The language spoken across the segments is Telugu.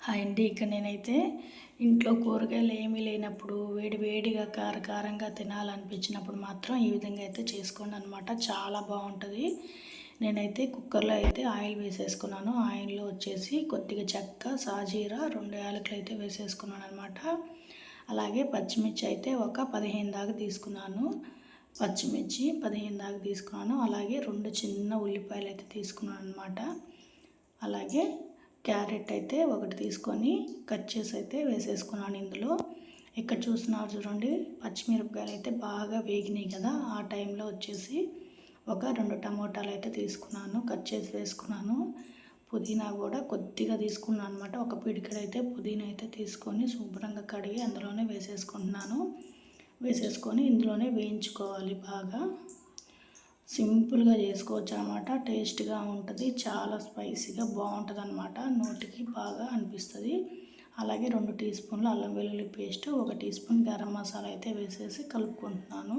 హాయ్ అండి. ఇక్కడ నేనైతే ఇంట్లో కూరగాయలు ఏమీ లేనప్పుడు వేడిగా కారంగా తినాలనిపించినప్పుడు మాత్రం ఈ విధంగా అయితే చేసుకోండి అనమాట. చాలా బాగుంటుంది. నేనైతే కుక్కర్లో అయితే ఆయిల్ వేసేసుకున్నాను. ఆయిల్లో వచ్చేసి కొద్దిగా చెక్క, సాజీరా, 2 యాలకులు అయితే వేసేసుకున్నాను అనమాట. అలాగే పచ్చిమిర్చి అయితే ఒక 15 దాకా తీసుకున్నాను. పచ్చిమిర్చి 15 దాకా తీసుకున్నాను. అలాగే 2 చిన్న ఉల్లిపాయలు అయితే తీసుకున్నాను అనమాట. అలాగే క్యారెట్ అయితే ఒకటి తీసుకొని కట్ చేసి అయితే వేసేసుకున్నాను ఇందులో. ఇక్కడ చూస్తున్నారు చూడండి, పచ్చిమిరపకాయలు అయితే బాగా వేగినాయి కదా. ఆ టైంలో వచ్చేసి ఒక 2 టమోటాలు అయితే తీసుకున్నాను, కట్ చేసి వేసుకున్నాను. పుదీనా కూడా కొద్దిగా తీసుకున్నాను అనమాట. ఒక పిడికెడు అయితే పుదీనా అయితే తీసుకొని శుభ్రంగా కడిగి అందులోనే వేసేసుకుంటున్నాను. వేసేసుకొని ఇందులోనే వేయించుకోవాలి బాగా. సింపుల్గా చేసుకోవచ్చు అన్నమాట. టేస్ట్గా ఉంటుంది, చాలా స్పైసీగా బాగుంటుంది అన్నమాట. నోటికి బాగా అనిపిస్తుంది. అలాగే 2 టీ స్పూన్లు అల్లం వెల్లుల్లి paste, 1 teaspoon garam masala అయితే వేసేసి కలుపుకుంటున్నాను.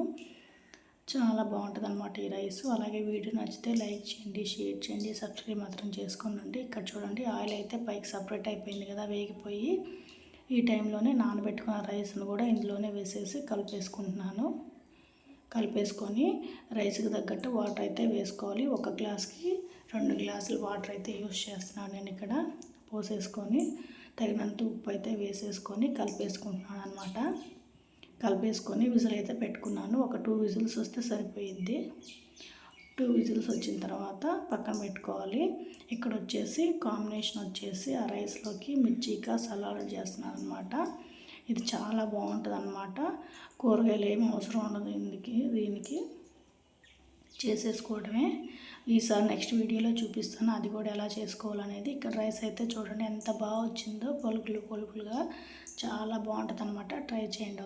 చాలా బాగుంటుంది అన్నమాట ఈ రైస్. అలాగే వీడియో నచ్చితే లైక్ చేయండి, షేర్ చేయండి, సబ్స్క్రైబ్ మాత్రం చేసుకోండి. ఇక్కడ చూడండి, ఆయిల్ అయితే పైకి సపరేట్ అయిపోయింది కదా, వేగిపోయి. ఈ టైంలోనే నానబెట్టుకున్న రైస్ను కూడా ఇందులోనే వేసేసి కలిపేసుకొని రైస్కి తగ్గట్టు వాటర్ అయితే వేసుకోవాలి. 1 గ్లాస్కి 2 గ్లాసులు వాటర్ అయితే యూస్ చేస్తున్నాను నేను ఇక్కడ. పోసేసుకొని తగినంత ఉప్పు అయితే వేసేసుకొని కలిపేసుకుంటున్నాను అనమాట. కలిపేసుకొని విజిల్ అయితే పెట్టుకున్నాను. ఒక 2 విజిల్స్ వస్తే సరిపోయిద్ది. 2 విజిల్స్ వచ్చిన తర్వాత పక్కన పెట్టుకోవాలి. ఇక్కడ వచ్చేసి కాంబినేషన్ వచ్చేసి ఆ రైస్లోకి మిర్చికా సలాడ్ చేస్తున్నాను అనమాట. ఇది చాలా బాగుంటుంది అన్నమాట. కూరగాయలు ఏమి అవసరం ఉండదు దీనికి చేసేసుకోవడమే. ఈసారి నెక్స్ట్ వీడియోలో చూపిస్తాను అది కూడా ఎలా చేసుకోవాలనేది. ఇక్కడ రైస్ అయితే చూడండి ఎంత బాగా వచ్చిందో, పొలుపులుగా చాలా బాగుంటుంది అన్నమాట. ట్రై చేయండి ఒకసారి.